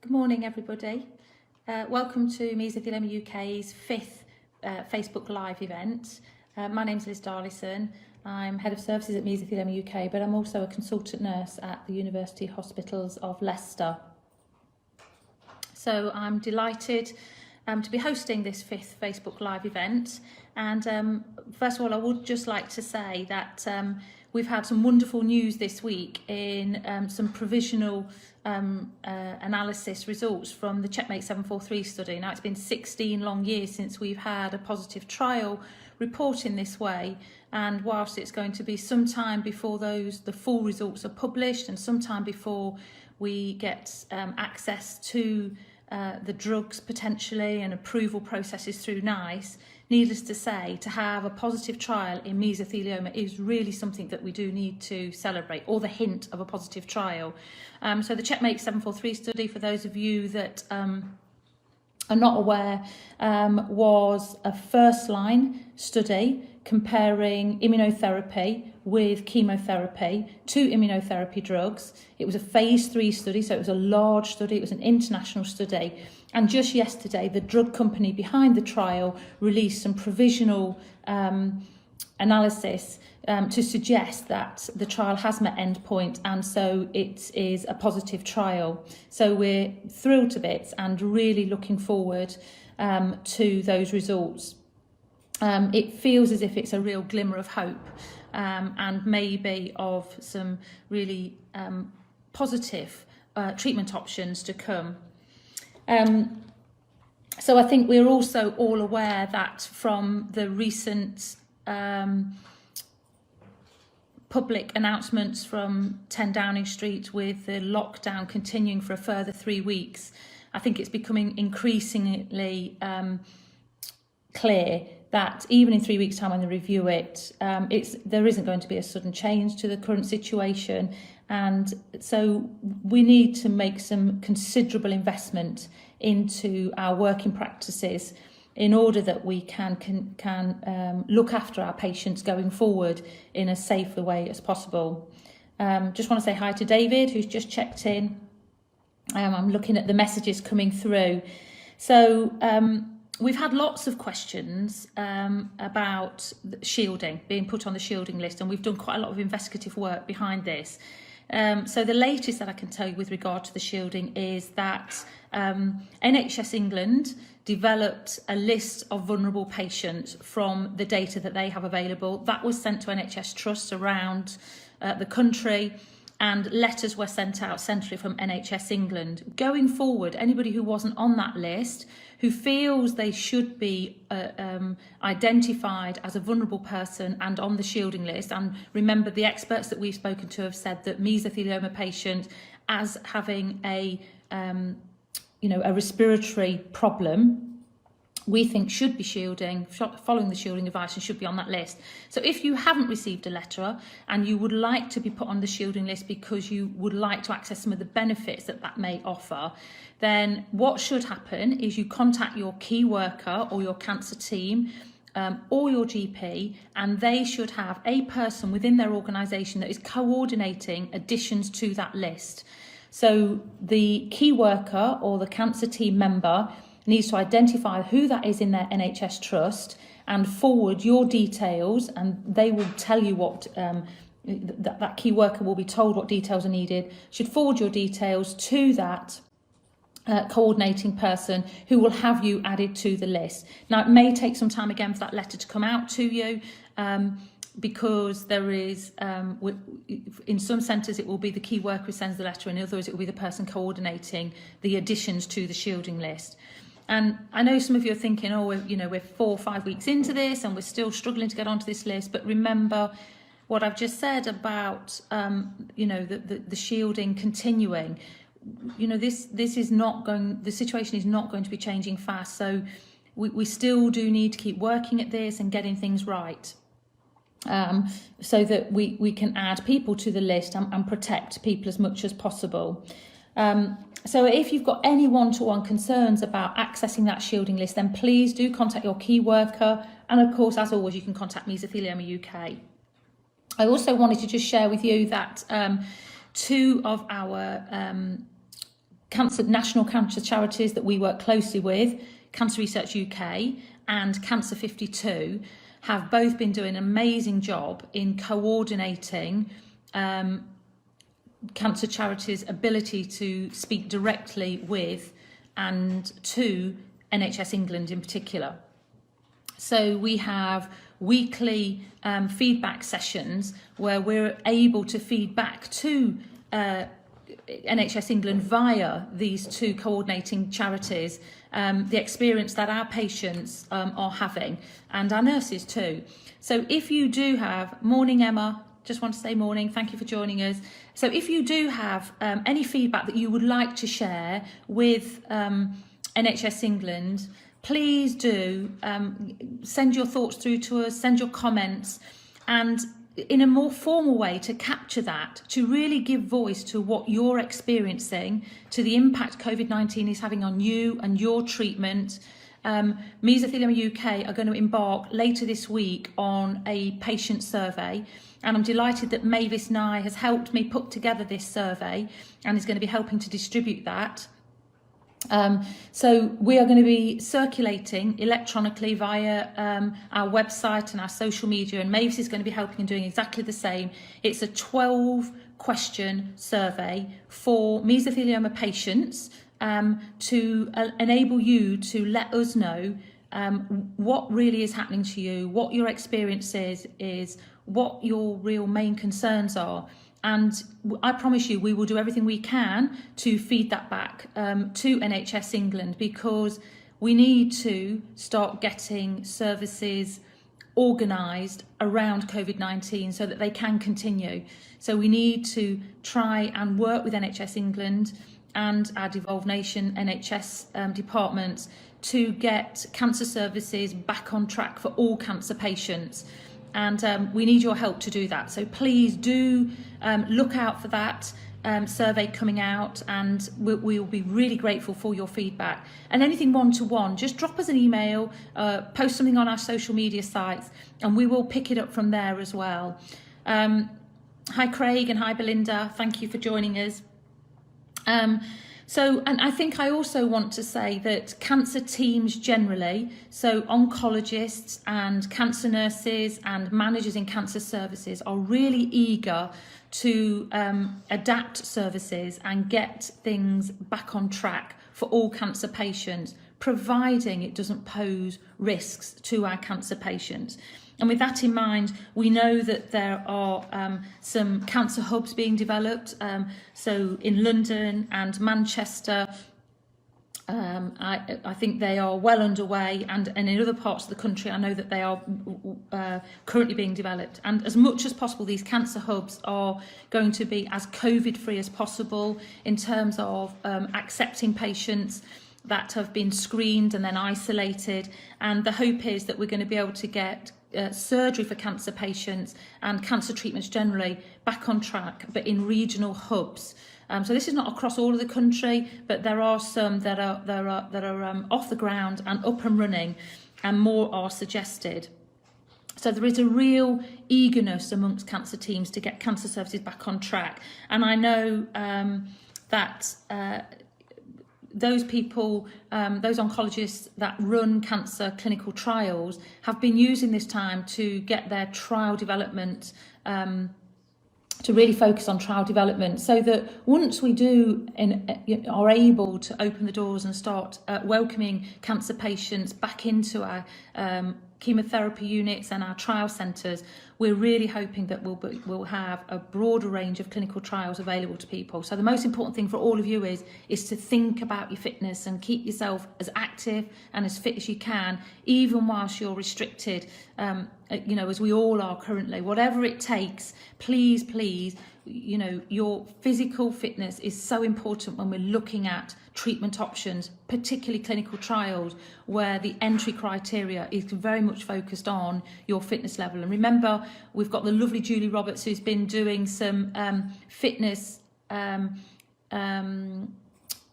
Good morning, everybody. Welcome to Mesothelioma UK's fifth Facebook Live event. My name's Liz Darlison. I'm Head of Services at Mesothelioma UK, but I'm also a consultant nurse at the University Hospitals of Leicester. So I'm delighted to be hosting this fifth Facebook Live event. And first of all, I would just like to say that we've had some wonderful news this week in some provisional analysis results from the Checkmate 743 study. Now, it's been 16 long years since we've had a positive trial report in this way, and whilst it's going to be some time before the full results are published and some time before we get access to the drugs potentially and approval processes through NICE, needless to say, to have a positive trial in mesothelioma is really something that we do need to celebrate, or the hint of a positive trial. So the Checkmate 743 study, for those of you that are not aware, was a first-line study comparing immunotherapy with chemotherapy, two immunotherapy drugs. It was a phase 3 study, so it was a large study, it was an international study. And just yesterday, the drug company behind the trial released some provisional analysis to suggest that the trial has met endpoint, and so it is a positive trial. So we're thrilled to bits and really looking forward to those results. It feels as if it's a real glimmer of hope and maybe of some really positive treatment options to come. So I think we're also all aware that from the recent public announcements from 10 Downing Street, with the lockdown continuing for a further 3 weeks, I think it's becoming increasingly clear that even in 3 weeks' time when they review it, there isn't going to be a sudden change to the current situation. And so we need to make some considerable investment into our working practices in order that we can look after our patients going forward in as safe a way as possible. Just want to say hi to David, who's just checked in. I'm looking at the messages coming through. So we've had lots of questions about shielding, being put on the shielding list, and we've done quite a lot of investigative work behind this. So the latest that I can tell you with regard to the shielding is that NHS England developed a list of vulnerable patients from the data that they have available. That was sent to NHS trusts around the country, and letters were sent out centrally from NHS England. Going forward, anybody who wasn't on that list, who feels they should be identified as a vulnerable person and on the shielding list, and remember, the experts that we've spoken to have said that mesothelioma patient as having a respiratory problem, we think should be shielding, following the shielding advice, and should be on that list. So if you haven't received a letter and you would like to be put on the shielding list because you would like to access some of the benefits that may offer, then what should happen is you contact your key worker or your cancer team or your GP, and they should have a person within their organisation that is coordinating additions to that list. So the key worker or the cancer team member needs to identify who that is in their NHS trust and forward your details, and they will tell you what that key worker will be told what details are needed, should forward your details to that coordinating person who will have you added to the list. Now, it may take some time again for that letter to come out to you, because there is, in some centres it will be the key worker who sends the letter, and in others it will be the person coordinating the additions to the shielding list. And I know some of you are thinking, oh, we're 4 or 5 weeks into this and we're still struggling to get onto this list. But remember what I've just said about, the shielding continuing. This is not going, the situation is not going to be changing fast. So we still do need to keep working at this and getting things right, so that we can add people to the list and protect people as much as possible. So if you've got any one-to-one concerns about accessing that shielding list, then please do contact your key worker. And of course, as always, you can contact Mesothelioma UK. I also wanted to just share with you that 2 of our national cancer charities that we work closely with, Cancer Research UK and Cancer 52, have both been doing an amazing job in coordinating cancer charities' ability to speak directly with and to NHS England in particular. So we have weekly feedback sessions where we're able to feed back to NHS England via these two coordinating charities the experience that our patients are having, and our nurses too. So if you do have, morning Emma, just want to say morning, thank you for joining us. So if you do have any feedback that you would like to share with NHS England, please do send your thoughts through to us, send your comments, and in a more formal way to capture that, to really give voice to what you're experiencing, to the impact COVID-19 is having on you and your treatment. Mesothelioma UK are going to embark later this week on a patient survey, and I'm delighted that Mavis Nye has helped me put together this survey and is going to be helping to distribute that. So we are going to be circulating electronically via our website and our social media, and Mavis is going to be helping and doing exactly the same. It's a 12-question survey for mesothelioma patients to enable you to let us know what really is happening to you, what your experience is, what your real main concerns are. And I promise you, we will do everything we can to feed that back to NHS England, because we need to start getting services organised around COVID-19 so that they can continue. So we need to try and work with NHS England and our devolved nation NHS departments to get cancer services back on track for all cancer patients. And we need your help to do that. So please do look out for that survey coming out, and we'll be really grateful for your feedback. And anything one-to-one, just drop us an email, post something on our social media sites, and we will pick it up from there as well. Hi Craig and hi Belinda, thank you for joining us. And I think I also want to say that cancer teams generally, so oncologists and cancer nurses and managers in cancer services, are really eager to adapt services and get things back on track for all cancer patients, providing it doesn't pose risks to our cancer patients. And with that in mind, we know that there are some cancer hubs being developed. So in London and Manchester, I think they are well underway, and in other parts of the country I know that they are currently being developed. And as much as possible, these cancer hubs are going to be as COVID-free as possible in terms of accepting patients that have been screened and then isolated. And the hope is that we're going to be able to get surgery for cancer patients and cancer treatments generally back on track, but in regional hubs. So this is not across all of the country, but there are some that are off the ground and up and running, and more are suggested. So there is a real eagerness amongst cancer teams to get cancer services back on track. And I know that those people, those oncologists that run cancer clinical trials have been using this time to get their trial development, to really focus on trial development, so that once we are able to open the doors and start welcoming cancer patients back into our chemotherapy units and our trial centres, we're really hoping that we'll have a broader range of clinical trials available to people. So the most important thing for all of you is to think about your fitness and keep yourself as active and as fit as you can, even whilst you're restricted, as we all are currently. Whatever it takes, please, your physical fitness is so important when we're looking at treatment options, particularly clinical trials, where the entry criteria is very much focused on your fitness level. And remember, we've got the lovely Julie Roberts, who's been doing some fitness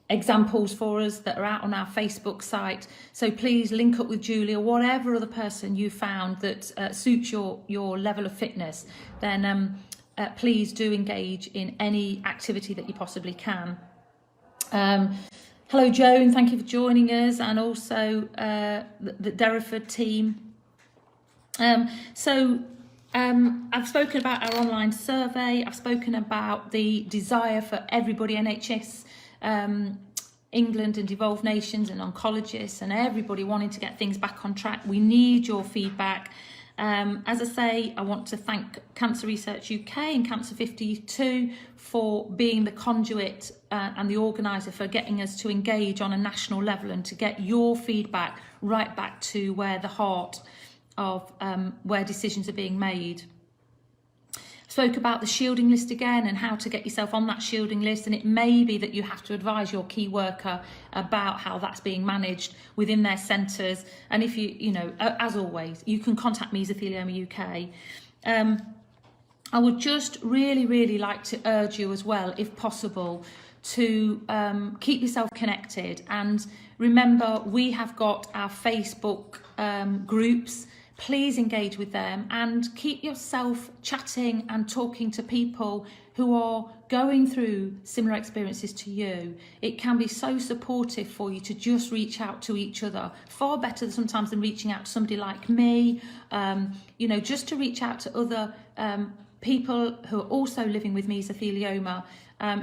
examples for us that are out on our Facebook site. So please link up with Julie or whatever other person you found that suits your level of fitness. Then please do engage in any activity that you possibly can. Hello Joan, thank you for joining us, and also the Derriford team. I've spoken about our online survey. I've spoken about the desire for everybody, NHS, England and devolved nations and oncologists and everybody wanting to get things back on track. We need your feedback. As I say, I want to thank Cancer Research UK and Cancer 52 for being the conduit and the organiser for getting us to engage on a national level and to get your feedback right back to where the heart of where decisions are being made. Spoke about the shielding list again and how to get yourself on that shielding list, and it may be that you have to advise your key worker about how that's being managed within their centres. And if you know, as always, you can contact Mesothelioma UK. I would just really like to urge you as well, if possible, to keep yourself connected. And remember, we have got our Facebook groups. Please engage with them and keep yourself chatting and talking to people who are going through similar experiences to you. It can be so supportive for you to just reach out to each other, far better sometimes than reaching out to somebody like me, you know, just to reach out to other people who are also living with mesothelioma,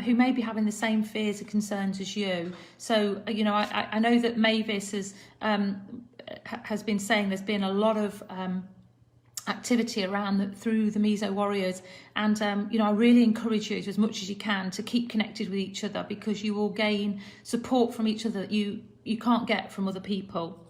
who may be having the same fears and concerns as you. So, you know, I know that Mavis has been saying there's been a lot of activity around through the Meso Warriors, and you know, I really encourage you to, as much as you can, to keep connected with each other, because you will gain support from each other that you can't get from other people.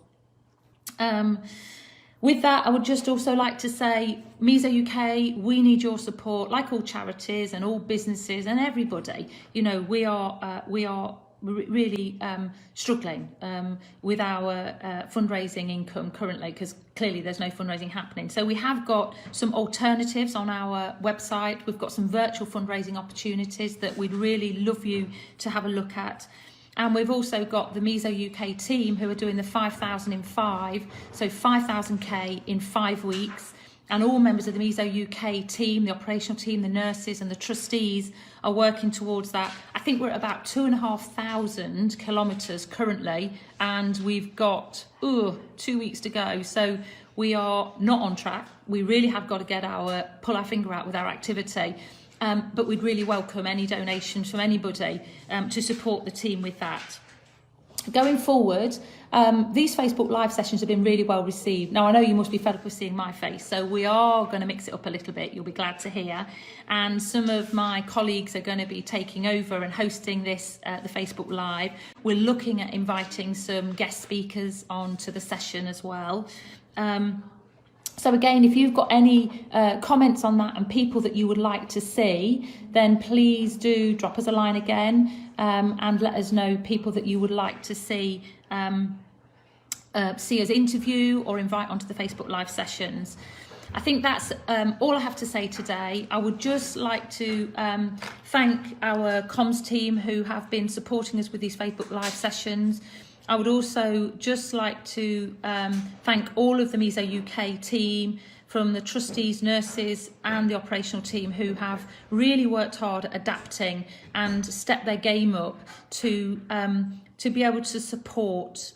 With that, I would just also like to say, Meso UK, we need your support, like all charities and all businesses and everybody. You know, we are really struggling with our fundraising income currently, because clearly there's no fundraising happening. So we have got some alternatives on our website. We've got some virtual fundraising opportunities that we'd really love you to have a look at. And we've also got the Meso UK team who are doing the 5,000 in 5, so 5,000k in 5 weeks. And all members of the Meso UK team, the operational team, the nurses and the trustees are working towards that. I think we're at about 2,500 kilometres currently, and we've got 2 weeks to go. So we are not on track. We really have got to pull our finger out with our activity. But we'd really welcome any donations from anybody to support the team with that. Going forward, these Facebook Live sessions have been really well received. Now, I know you must be fed up with seeing my face, so we are going to mix it up a little bit, you'll be glad to hear. And some of my colleagues are going to be taking over and hosting this, the Facebook Live. We're looking at inviting some guest speakers onto the session as well. So again, if you've got any comments on that and people that you would like to see, then please do drop us a line again and let us know people that you would like to see us interview or invite onto the Facebook Live sessions. I think that's all I have to say today. I would just like to thank our comms team who have been supporting us with these Facebook Live sessions. I would also just like to thank all of the Meso UK team, from the trustees, nurses and the operational team, who have really worked hard at adapting and stepped their game up to be able to support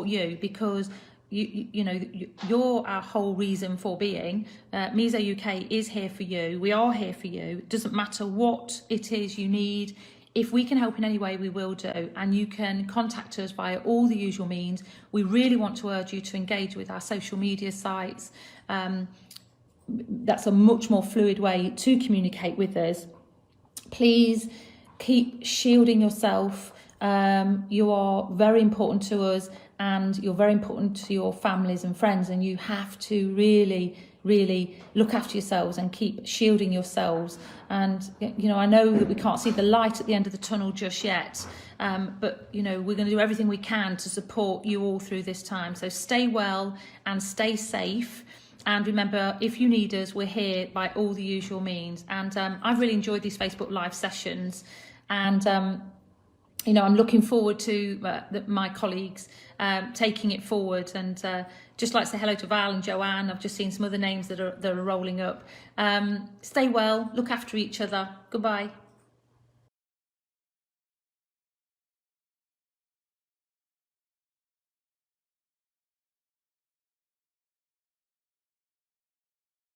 you, because you know, you're our whole reason for being. Meso UK is here for you. We are here for you. It doesn't matter what it is you need. If we can help in any way, we will do, and you can contact us via all the usual means. We really want to urge you to engage with our social media sites. That's a much more fluid way to communicate with us. Please keep shielding yourself. You are very important to us, and you're very important to your families and friends, and you have to really look after yourselves and keep shielding yourselves. And you know, I know that we can't see the light at the end of the tunnel just yet, but you know, we're going to do everything we can to support you all through this time. So stay well and stay safe, and remember, if you need us, we're here by all the usual means. And I've really enjoyed these Facebook Live sessions, and you know, I'm looking forward to my colleagues taking it forward. And just like to say hello to Val and Joanne. I've just seen some other names that are rolling up. Stay well, look after each other. Goodbye.